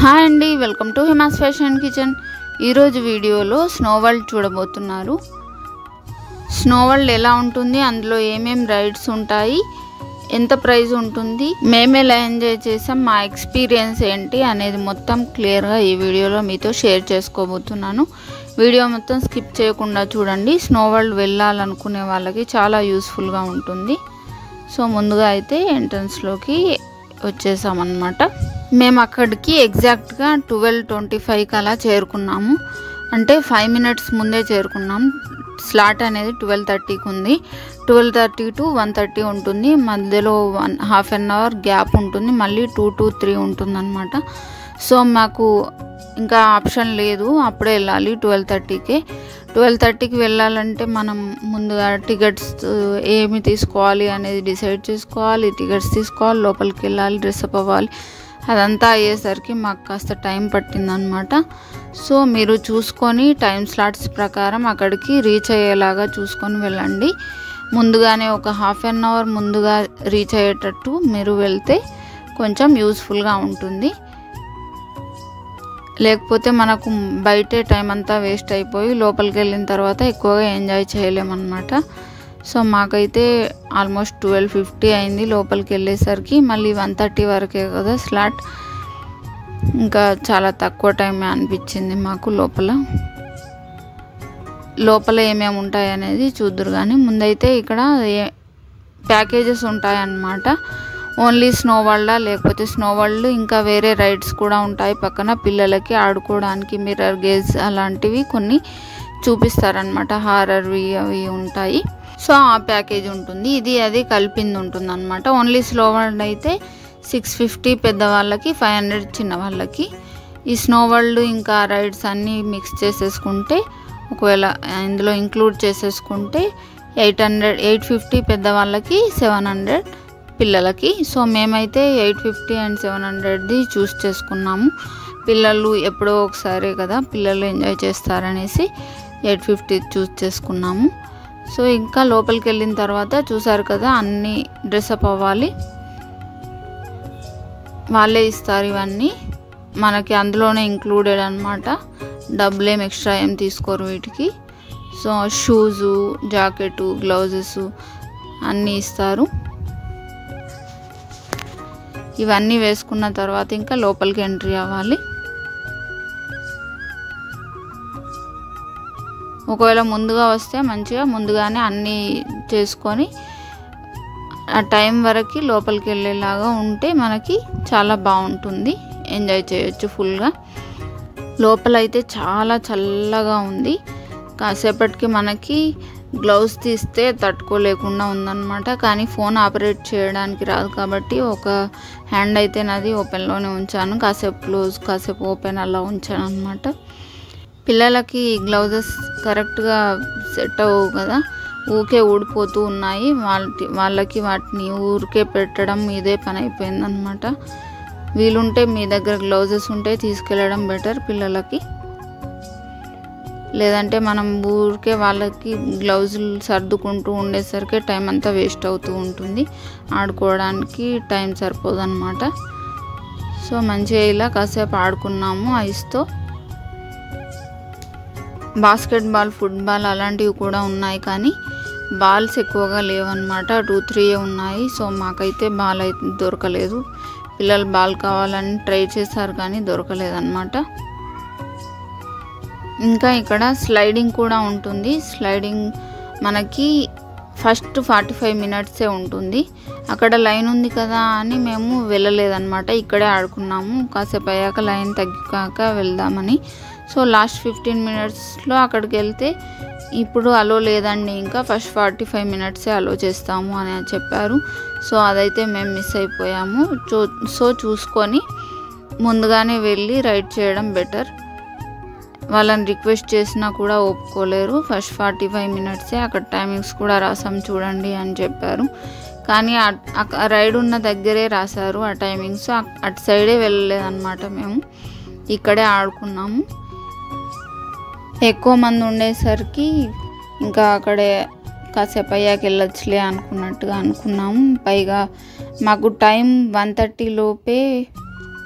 Hi అండి, welcome to Hima's fashion kitchen. ఈరోజు వీడియోలో స్నో వరల్డ్ చూడబోతున్నారు. స్నో వరల్డ్ ఎలా ఉంటుంది, అందులో ఏమేం రైడ్స్ ఉంటాయి, ఎంత ప్రైస్ ఉంటుంది, మేము ఎలా ఎంజాయ్ చేసాం, మా ఎక్స్పీరియన్స్ ఏంటి అనేది మొత్తం క్లియర్గా ఈ వీడియోలో మీతో షేర్ చేసుకోబోతున్నాను. వీడియో మొత్తం స్కిప్ చేయకుండా చూడండి. స్నో వరల్డ్ వెళ్ళాలనుకునే వాళ్ళకి చాలా యూస్ఫుల్గా ఉంటుంది. సో ముందుగా అయితే ఎంట్రన్స్లోకి వచ్చేసామన్నమాట. మేము అక్కడికి ఎగ్జాక్ట్గా 12:25కి అలా చేరుకున్నాము. అంటే 5 మినిట్స్ ముందే చేరుకున్నాం. స్లాట్ అనేది 12:30కి ఉంది. 12:30 to 1:30 ఉంటుంది. మధ్యలో హాఫ్ అన్ అవర్ గ్యాప్ ఉంటుంది. మళ్ళీ 2 to 3 ఉంటుంది అన్నమాట. సో మాకు ఇంకా ఆప్షన్ లేదు, అప్పుడే వెళ్ళాలి 12:30కే. 12:30కి వెళ్ళాలంటే మనం ముందుగా టికెట్స్ ఏమి తీసుకోవాలి అనేది డిసైడ్ చేసుకోవాలి. టికెట్స్ తీసుకోవాలి, లోపలికి వెళ్ళాలి, డ్రెస్అప్ అవ్వాలి. అదంతా అయ్యేసరికి మాకు కాస్త టైం పట్టిందనమాట. సో మీరు చూసుకొని టైం స్లాట్స్ ప్రకారం అక్కడికి రీచ్ అయ్యేలాగా చూసుకొని వెళ్ళండి. ముందుగానే ఒక హాఫ్ అన్ అవర్ ముందుగా రీచ్ అయ్యేటట్టు మీరు వెళ్తే కొంచెం యూస్ఫుల్గా ఉంటుంది. లేకపోతే మనకు బయటే టైం అంతా వేస్ట్ అయిపోయి లోపలికి వెళ్ళిన తర్వాత ఎక్కువగా ఎంజాయ్ చేయలేమన్నమాట. సో మాకైతే ఆల్మోస్ట్ 12:50 అయింది లోపలికి వెళ్ళేసరికి. మళ్ళీ 1:30 వరకే కదా స్లాట్, ఇంకా చాలా తక్కువ టైమే అనిపించింది మాకు. లోపల ఏమేమి ఉంటాయి అనేది చూద్దురు. కానీ ముందైతే ఇక్కడ ప్యాకేజెస్ ఉంటాయన్నమాట. ఓన్లీ స్నో వరల్డ్ లేకపోతే స్నో వరల్డ్ ఇంకా వేరే రైడ్స్ కూడా ఉంటాయి పక్కన. పిల్లలకి ఆడుకోవడానికి మిర్రర్ గేజ్ అలాంటివి కొన్ని చూపిస్తారనమాట. హారర్వి అవి ఉంటాయి. సో ఆ ప్యాకేజ్ ఉంటుంది. అది కలిపింది ఉంటుంది అనమాట. ఓన్లీ స్నో వరల్డ్ అయితే 650 పెద్దవాళ్ళకి, 500 చిన్నవాళ్ళకి. ఈ స్నో వరల్డ్ ఇంకా రైడ్స్ అన్నీ మిక్స్ చేసేసుకుంటే, ఒకవేళ ఇందులో ఇంక్లూడ్ చేసేసుకుంటే 850 పెద్దవాళ్ళకి, 700 పిల్లలకి. సో మేమైతే 850 and 700ది చూస్ చేసుకున్నాము. పిల్లలు ఎప్పుడో ఒకసారి కదా పిల్లలు ఎంజాయ్ చేస్తారనేసి 850 చూస్ చేసుకున్నాము. సో ఇంకా లోపలికి వెళ్ళిన తర్వాత చూసారు కదా, అన్నీ డ్రెస్అప్ అవ్వాలి, వాళ్ళే ఇస్తారు ఇవన్నీ మనకి, అందులోనే ఇంక్లూడెడ్ అనమాట. డబ్బులేం ఎక్స్ట్రా ఏం తీసుకోరు వీటికి. సో షూజు, జాకెటు, గ్లౌజెస్ అన్నీ ఇస్తారు. ఇవన్నీ వేసుకున్న తర్వాత ఇంకా లోపలికి ఎంట్రీ అవ్వాలి. ఒకవేళ ముందుగా వస్తే మంచిగా ముందుగానే అన్నీ చేసుకొని ఆ టైం వరకు లోపలికి వెళ్ళేలాగా ఉంటే మనకి చాలా బాగుంటుంది, ఎంజాయ్ చేయొచ్చు ఫుల్గా. లోపలైతే చాలా చల్లగా ఉంది. కాసేపటికి మనకి గ్లౌజ్ తీస్తే తట్టుకోలేకుండా ఉందన్నమాట. కానీ ఫోన్ ఆపరేట్ చేయడానికి రాదు కాబట్టి ఒక హ్యాండ్ అయితే నాది ఓపెన్లోనే ఉంచాను. కాసేపు క్లోజ్, కాసేపు ఓపెన్ అలా ఉంచాను అనమాట. పిల్లలకి గ్లౌజెస్ కరెక్ట్గా సెట్ అవ్వవు కదా, ఊరికే ఊడిపోతూ ఉన్నాయి. వాళ్ళకి వాటిని ఊరికే పెట్టడం ఇదే పని అయిపోయిందనమాట. వీలుంటే మీ దగ్గర గ్లౌజెస్ ఉంటే తీసుకెళ్ళడం బెటర్ పిల్లలకి. లేదంటే మనం ఊరికే వాళ్ళకి గ్లౌజులు సర్దుకుంటూ ఉండేసరికి టైం అంతా వేస్ట్ అవుతూ ఉంటుంది, ఆడుకోవడానికి టైం సరిపోదు అనమాట. సో మంచిగా ఇలా కాసేపు ఆడుకున్నాము ఐస్తో. బాస్కెట్బాల్, ఫుట్బాల్ అలాంటివి కూడా ఉన్నాయి, కానీ బాల్స్ ఎక్కువగా లేవన్నమాట. 2-3 ఉన్నాయి. సో మాకైతే బాల్ అయితే దొరకలేదు. పిల్లలు బాల్ కావాలని ట్రై చేశారు కానీ దొరకలేదన్నమాట. ఇంకా ఇక్కడ స్లైడింగ్ కూడా ఉంటుంది. స్లైడింగ్ మనకి ఫస్ట్ 45 మినిట్సే ఉంటుంది. అక్కడ లైన్ ఉంది కదా అని మేము వెళ్ళలేదన్నమాట, ఇక్కడే ఆడుకున్నాము. కాసేపు అయ్యాక లైన్ తగ్గాక వెళ్దామని. సో లాస్ట్ 15 మినిట్స్లో అక్కడికి వెళ్తే ఇప్పుడు అలో లేదండి, ఇంకా ఫస్ట్ 45 మినిట్సే అలో చేస్తాము అని చెప్పారు. సో అదైతే మేము మిస్ అయిపోయాము. సో చూసుకొని ముందుగానే వెళ్ళి రైడ్ చేయడం బెటర్. వాళ్ళని రిక్వెస్ట్ చేసినా కూడా ఒప్పుకోలేరు. ఫస్ట్ 45 మినిట్సే, అక్కడ టైమింగ్స్ కూడా రాసాం చూడండి అని చెప్పారు. కానీ రైడ్ ఉన్న దగ్గరే రాశారు ఆ టైమింగ్స్. అటు సైడే వెళ్ళలేదన్నమాట, మేము ఇక్కడే ఆడుకున్నాము. ఎక్కువ మంది ఉండేసరికి ఇంకా అక్కడే కాసేపు అయ్యాక వెళ్ళొచ్చులే అనుకున్నట్టుగా అనుకున్నాము. పైగా మాకు టైం 1:30 లోపే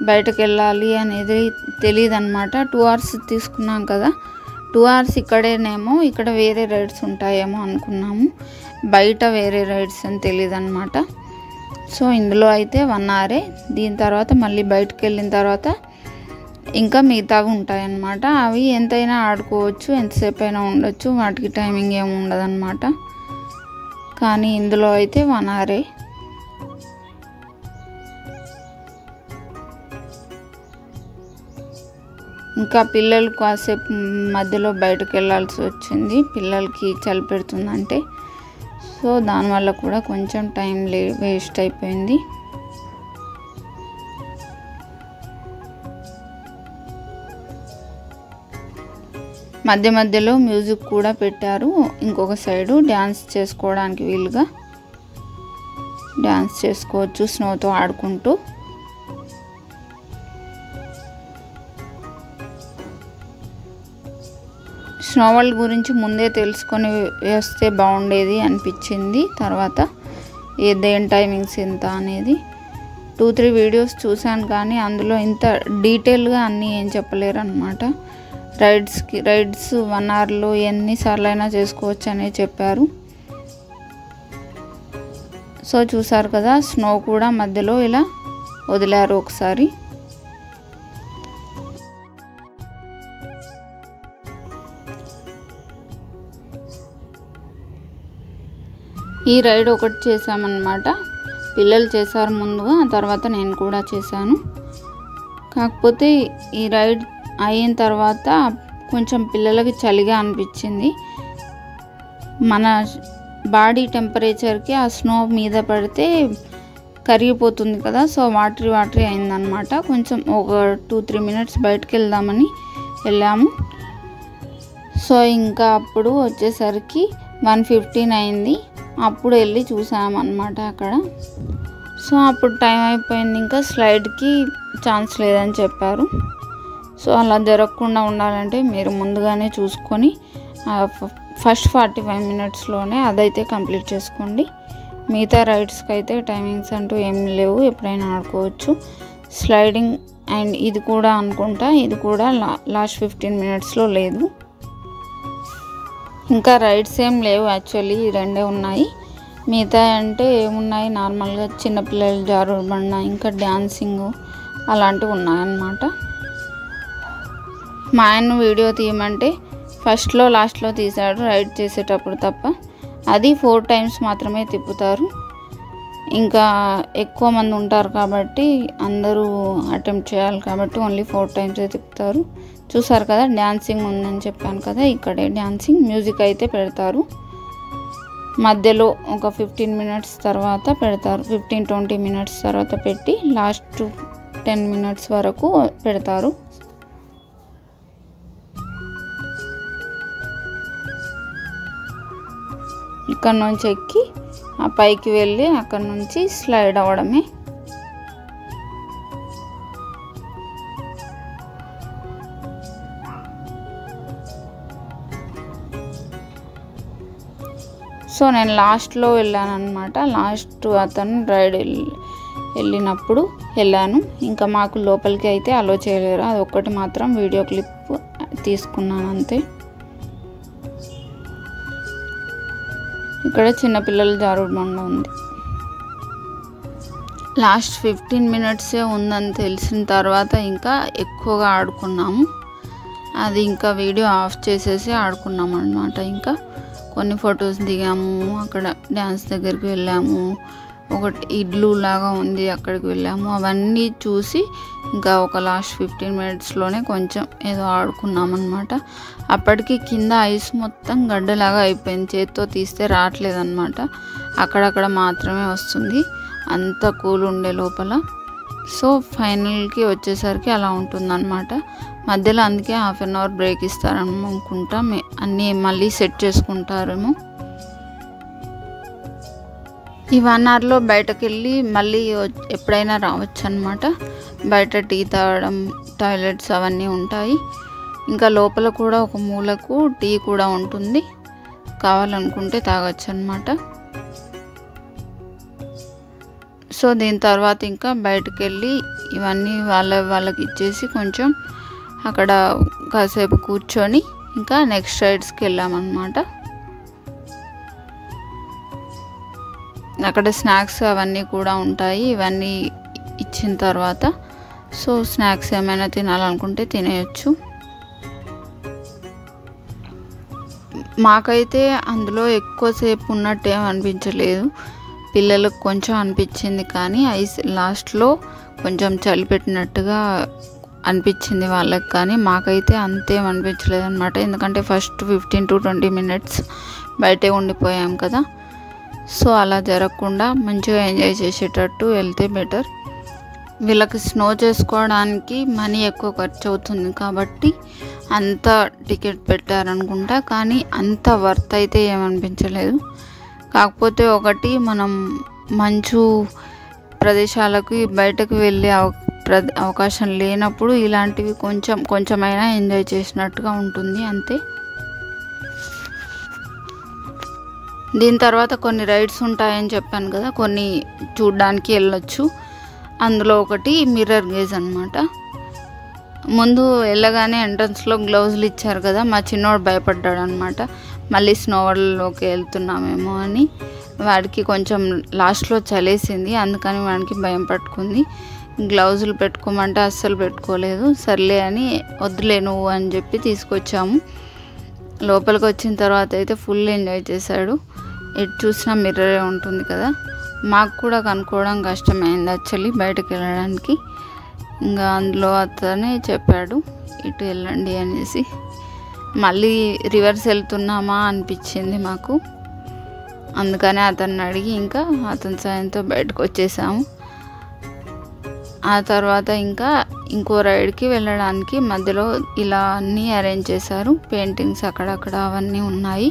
బయటకు వెళ్ళాలి అనేది తెలియదు అనమాట. 2 hours తీసుకున్నాం కదా, 2 hours ఇక్కడేనేమో, ఇక్కడ వేరే రైడ్స్ ఉంటాయేమో అనుకున్నాము, బయట వేరే రైడ్స్ అని తెలియదు అనమాట. సో ఇందులో అయితే 1 hour. దీని తర్వాత మళ్ళీ బయటకు వెళ్ళిన తర్వాత ఇంకా మిగతావి ఉంటాయన్నమాట. అవి ఎంతైనా ఆడుకోవచ్చు, ఎంతసేపు అయినా ఉండొచ్చు, వాటికి టైమింగ్ ఏమి ఉండదు అనమాట. కానీ ఇందులో అయితే 1 hour. ఇంకా పిల్లలు కాసేపు మధ్యలో బయటకు వెళ్ళాల్సి వచ్చింది, పిల్లలకి చలి పెడుతుందంటే. సో దానివల్ల కూడా కొంచెం టైం వేస్ట్ అయిపోయింది. మధ్య మధ్యలో మ్యూజిక్ కూడా పెట్టారు. ఇంకొక సైడు డ్యాన్స్ చేసుకోవడానికి వీలుగా డ్యాన్స్ చేసుకోవచ్చు స్నోతో ఆడుకుంటూ. స్నో వరల్డ్ గురించి ముందే తెలుసుకొని వేస్తే బాగుండేది అనిపించింది. తర్వాత దేని టైమింగ్స్ ఎంత అనేది 2-3 వీడియోస్ చూశాను, కానీ అందులో ఇంత డీటెయిల్గా అన్నీ ఏం చెప్పలేరు అనమాట. రైడ్స్ 1 hourలో ఎన్నిసార్లు అయినా చేసుకోవచ్చు అనే చెప్పారు. సో చూసారు కదా, స్నో కూడా మధ్యలో ఇలా వదిలారు ఒకసారి. ఈ రైడ్ ఒకటి చేసామన్నమాట. పిల్లలు చేశారు ముందుగా, తర్వాత నేను కూడా చేశాను. కాకపోతే ఈ రైడ్ అయిన తర్వాత కొంచెం పిల్లలకి చలిగా అనిపించింది. మన బాడీ టెంపరేచర్కి ఆ స్నో మీద పడితే కరిగిపోతుంది కదా, సో వాటరీ అయిందనమాట. కొంచెం ఒక 2-3 minutes బయటకు వెళ్దామని వెళ్ళాము. సో ఇంకా అప్పుడు వచ్చేసరికి 1:15 అయింది. అప్పుడు వెళ్ళి చూసామన్నమాట అక్కడ. సో అప్పుడు టైం అయిపోయింది, ఇంకా స్లైడ్కి ఛాన్స్ లేదని చెప్పారు. సో అలా జరగకుండా ఉండాలంటే మీరు ముందుగానే చూసుకొని ఫస్ట్ 45 minutesలోనే అదైతే కంప్లీట్ చేసుకోండి. మిగతా రైడ్స్కి అయితే టైమింగ్స్ అంటూ ఏం లేవు, ఎప్పుడైనా ఆడుకోవచ్చు. స్లైడింగ్ అండ్ ఇది కూడా అనుకుంటా, ఇది కూడా లాస్ట్ 15 minutesలో లేదు. ఇంకా రైడ్స్ ఏం లేవు యాక్చువల్లీ, ఈ 2 ఉన్నాయి. మిగతా అంటే ఏమున్నాయి, నార్మల్గా చిన్నపిల్లలు జారుడు బండ, ఇంకా డ్యాన్సింగ్ అలాంటివి ఉన్నాయన్నమాట. మా ఆయన వీడియో తీయమంటే ఫస్ట్లో లాస్ట్లో తీశాడు రైడ్ చేసేటప్పుడు తప్ప. అది 4 times మాత్రమే తిప్పుతారు. ఇంకా ఎక్కువ మంది ఉంటారు కాబట్టి అందరూ అటెంప్ట్ చేయాలి కాబట్టి ఓన్లీ 4 times తిప్పుతారు. చూసారు కదా, డ్యాన్సింగ్ ఉందని చెప్పాను కదా, ఇక్కడే డ్యాన్సింగ్. మ్యూజిక్ అయితే పెడతారు మధ్యలో ఒక 15 minutes తర్వాత పెడతారు. 15-20 minutes తర్వాత పెట్టి లాస్ట్ 10 minutes వరకు పెడతారు. ఇక్కడ నుంచి ఎక్కి ఆ పైకి వెళ్ళి అక్కడ నుంచి స్లైడ్ అవ్వడమే. సో నేను లాస్ట్లో వెళ్ళాను అనమాట. లాస్ట్ అతను రైడ్ వెళ్ళినప్పుడు వెళ్ళాను. ఇంకా మాకు లోపలికి అయితే అలో చేయలేరు, అది ఒక్కటి మాత్రం వీడియో క్లిప్ తీసుకున్నాను అంతే. ఇక్కడ చిన్నపిల్లల జారుడు బండ ఉంది. లాస్ట్ 15 minutes ఉందని తెలిసిన తర్వాత ఇంకా ఎక్కువగా ఆడుకున్నాము. అది ఇంకా వీడియో ఆఫ్ చేసేసి ఆడుకున్నాము అన్నమాట. ఇంకా కొన్ని ఫొటోస్ దిగాము, అక్కడ డ్యాన్స్ దగ్గరికి వెళ్ళాము, ఒకటి ఇడ్లు లాగా ఉంది అక్కడికి వెళ్ళాము. అవన్నీ చూసి ఇంకా ఒక లాస్ట్ 15 minutesలోనే కొంచెం ఏదో ఆడుకున్నాం అన్నమాట. అప్పటికి కింద ఐస్ మొత్తం గడ్డలాగా అయిపోయింది, చేత్తో తీస్తే రావట్లేదన్నమాట, అక్కడక్కడ మాత్రమే వస్తుంది, అంత కూల్ ఉండే లోపల. సో ఫైనల్కి వచ్చేసరికి అలా ఉంటుందన్నమాట. మధ్యలో అందుకే 1/2 hour బ్రేక్ ఇస్తారనుకుంటా, అన్నీ మళ్ళీ సెట్ చేసుకుంటారేమో. ఈ 1 hourలో బయటకు వెళ్ళి మళ్ళీ ఎప్పుడైనా రావచ్చు అన్నమాట. బయట టీ తాగడం, టాయిలెట్స్ అవన్నీ ఉంటాయి. ఇంకా లోపల కూడా ఒక మూలకు టీ కూడా ఉంటుంది, కావాలనుకుంటే తాగొచ్చు అన్నమాట. సో దీని తర్వాత ఇంకా బయటకు వెళ్ళి ఇవన్నీ వాళ్ళకి ఇచ్చేసి కొంచెం అక్కడ కాసేపు కూర్చొని ఇంకా నెక్స్ట్ రైడ్స్కి వెళ్ళామన్నమాట. అక్కడ స్నాక్స్ అవన్నీ కూడా ఉంటాయి. ఇవన్నీ ఇచ్చిన తర్వాత సో స్నాక్స్ ఏమైనా తినాలనుకుంటే తినేయచ్చు. మాకైతే అందులో ఎక్కువసేపు ఉన్నట్టు ఏం అనిపించలేదు, పిల్లలకు కొంచెం అనిపించింది. కానీ ఐస్ లాస్ట్లో కొంచెం చలి పెట్టినట్టుగా అనిపించింది వాళ్ళకి, కానీ మాకైతే అంతేం అనిపించలేదు అనమాట. ఎందుకంటే ఫస్ట్ 15 to 20 minutes బయటే ఉండిపోయాం కదా. సో అలా జరగకుండా మంచిగా ఎంజాయ్ చేసేటట్టు వెళ్తే బెటర్. వీళ్ళకి స్నో చేసుకోవడానికి మనీ ఎక్కువ ఖర్చు అవుతుంది కాబట్టి అంత టికెట్ పెట్టారనుకుంటా, కానీ అంత వర్త్ అయితే ఏమనిపించలేదు. కాకపోతే ఒకటి, మనం మంచు ప్రదేశాలకు బయటకు వెళ్ళే అవకాశం లేనప్పుడు ఇలాంటివి కొంచెమైనా ఎంజాయ్ చేసినట్టుగా ఉంటుంది అంతే. దీని తర్వాత కొన్ని రైడ్స్ ఉంటాయని చెప్పాను కదా, కొన్ని చూడడానికి వెళ్ళొచ్చు. అందులో ఒకటి మిర్రర్ గేజ్ అనమాట. ముందు వెళ్ళగానే ఎంట్రన్స్లో గ్లౌజులు ఇచ్చారు కదా, మా చిన్నోడు భయపడ్డాడు అనమాట. మళ్ళీ స్నోవర్లోకి వెళ్తున్నామేమో అని. వాడికి కొంచెం లాస్ట్లో చలేసింది, అందుకని వాడికి భయం పట్టుకుంది. గ్లౌజులు పెట్టుకోమంటే అస్సలు పెట్టుకోలేదు. సర్లే అని వద్దులే నువ్వు అని చెప్పి తీసుకొచ్చాము. లోపలికి వచ్చిన తర్వాత అయితే ఫుల్ ఎంజాయ్ చేశాడు. ఎటు చూసినా మిర్రరే ఉంటుంది కదా. మాకు కూడా కనుక్కోవడం కష్టమైంది యాక్చువల్లీ బయటకు వెళ్ళడానికి. ఇంకా అందులో అతనే చెప్పాడు ఇటు వెళ్ళండి అనేసి. మళ్ళీ రివర్స్ వెళ్తున్నామా అనిపించింది మాకు, అందుకనే అతన్ని అడిగి ఇంకా అతని సాయంతో బయటకు వచ్చేసాము. ఆ తర్వాత ఇంకా ఇంకో రైడ్కి వెళ్ళడానికి మధ్యలో ఇలా అన్నీ అరేంజ్ చేశారు. పెయింటింగ్స్ అక్కడక్కడ అవన్నీ ఉన్నాయి.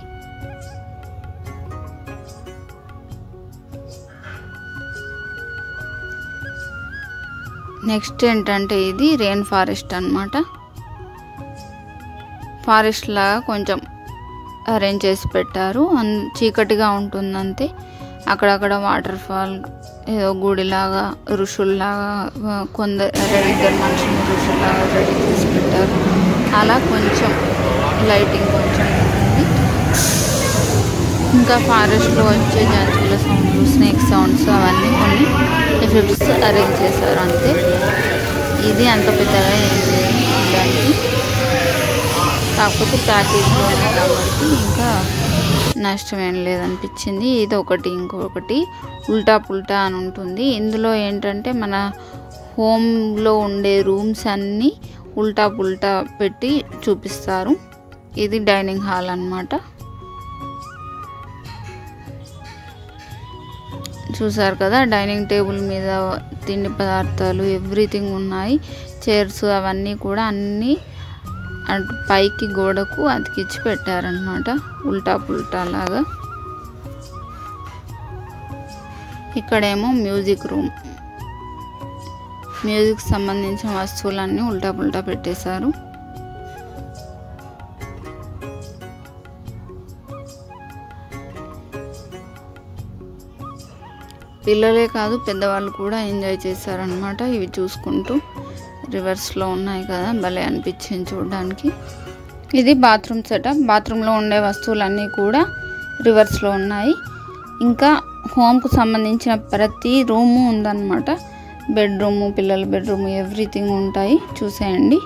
నెక్స్ట్ ఏంటంటే ఇది రెయిన్ ఫారెస్ట్ అన్నమాట. ఫారెస్ట్ లాగా కొంచెం అరేంజ్ చేసి పెట్టారు. చీకటిగా ఉంటుంది అంతే. అక్కడక్కడ వాటర్ ఫాల్, ఏదో గుడిలాగా, ఋషుల్లాగా ఇద్దరు మనుషులు ఋషుల్లాగా రెడీ చేసి పెట్టారు. అలా కొంచెం లైటింగ్ కొంచెం ఉంటుంది. ఇంకా ఫారెస్ట్లో వచ్చే జంతువుల సౌండ్స్, స్నేక్ సౌండ్స్ అవన్నీ కొన్ని ఎఫెక్ట్స్ అరేంజ్ చేశారు అంతే. ఇది అంత పెద్దగా ఏం లేదు చూడడానికి, కాకపోతే ప్యాకేజ్లోనే కాబట్టి ఇంకా నష్టమేం లేదనిపించింది. ఇది ఒకటి. ఇంకొకటి ఉల్టా పుల్టా అని ఉంటుంది. ఇందులో ఏంటంటే మన హోమ్లో ఉండే రూమ్స్ అన్నీ ఉల్టా పుల్టా పెట్టి చూపిస్తారు. ఇది డైనింగ్ హాల్ అన్నమాట. చూసారు కదా, డైనింగ్ టేబుల్ మీద తిండి పదార్థాలు ఎవ్రీథింగ్ ఉన్నాయి. చైర్స్ అవన్నీ కూడా అన్నీ అటు పైకి గోడకు అతికిచ్చి పెట్టారనమాట, ఉల్టా పుల్టా లాగా. ఇక్కడేమో మ్యూజిక్ రూమ్. మ్యూజిక్ సంబంధించిన వస్తువులన్నీ ఉల్టా పుల్టా పెట్టేశారు. పిల్లలే కాదు పెద్దవాళ్ళు కూడా ఎంజాయ్ చేశారనమాట ఇవి చూసుకుంటూ. రివర్స్లో ఉన్నాయి కదా, భలే అనిపించింది చూడడానికి. ఇది బాత్రూమ్ సెటప్. బాత్రూంలో ఉండే వస్తువులన్నీ కూడా రివర్స్లో ఉన్నాయి. ఇంకా హోమ్కు సంబంధించిన ప్రతి రూము ఉందన్నమాట. బెడ్రూము, పిల్లల బెడ్రూము, ఎవ్రీథింగ్ ఉంటాయి. చూసేయండి.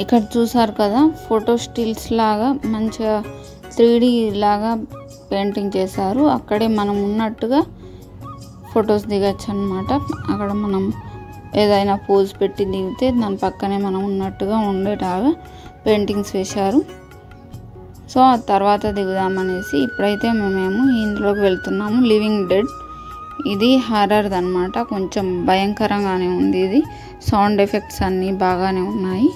ఇక్కడ చూసారు కదా, ఫోటో స్టిల్స్ లాగా మంచిగా 3D లాగా పెయింటింగ్ చేశారు. అక్కడే మనం ఉన్నట్టుగా ఫొటోస్ దిగచ్చు అన్నమాట. అక్కడ మనం ఏదైనా పోజ్ పెట్టి దిగితే దాని పక్కనే మనం ఉన్నట్టుగా ఉండేలాగా పెయింటింగ్స్ వేశారు. సో ఆ తర్వాత దిగుదామనేసి ఇప్పుడైతే మేము ఇందులోకి వెళ్తున్నాము. లివింగ్ డెడ్, ఇది హారర్ది అనమాట. కొంచెం భయంకరంగానే ఉంది. ఇది సౌండ్ ఎఫెక్ట్స్ అన్నీ బాగానే ఉన్నాయి.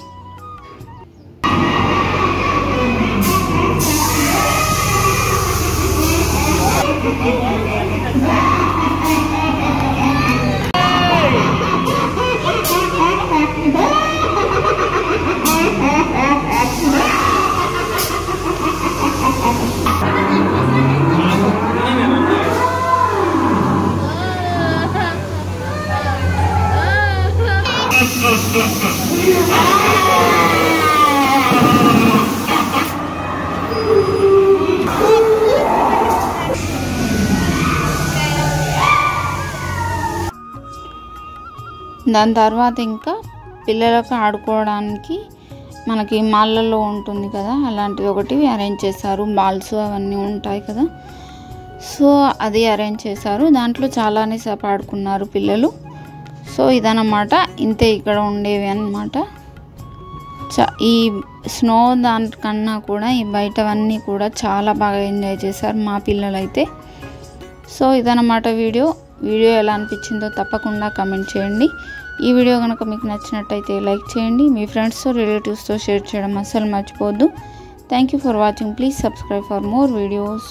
దాని తర్వాత ఇంకా పిల్లలకు ఆడుకోవడానికి మనకి మాల్లలో ఉంటుంది కదా, అలాంటిది ఒకటి అరేంజ్ చేశారు. బాల్స్ అవన్నీ ఉంటాయి కదా, సో అది అరేంజ్ చేశారు. దాంట్లో చాలానే సేపు ఆడుకున్నారు పిల్లలు. సో ఇదన్నమాట, ఇంతే ఇక్కడ ఉండేవి అన్నమాట. ఈ స్నో దానికన్నా కూడా ఈ బయటవన్నీ కూడా చాలా బాగా ఎంజాయ్ చేశారు మా పిల్లలు అయితే. సో ఇదన్నమాట వీడియో ఎలా అనిపించిందో తప్పకుండా కమెంట్ చేయండి. ఈ వీడియో కనుక మీకు నచ్చినట్టయితే లైక్ చేయండి. మీ ఫ్రెండ్స్తో రిలేటివ్స్తో షేర్ చేయడం అస్సలు మర్చిపోవద్దు. Thank you for watching. Please subscribe for more videos.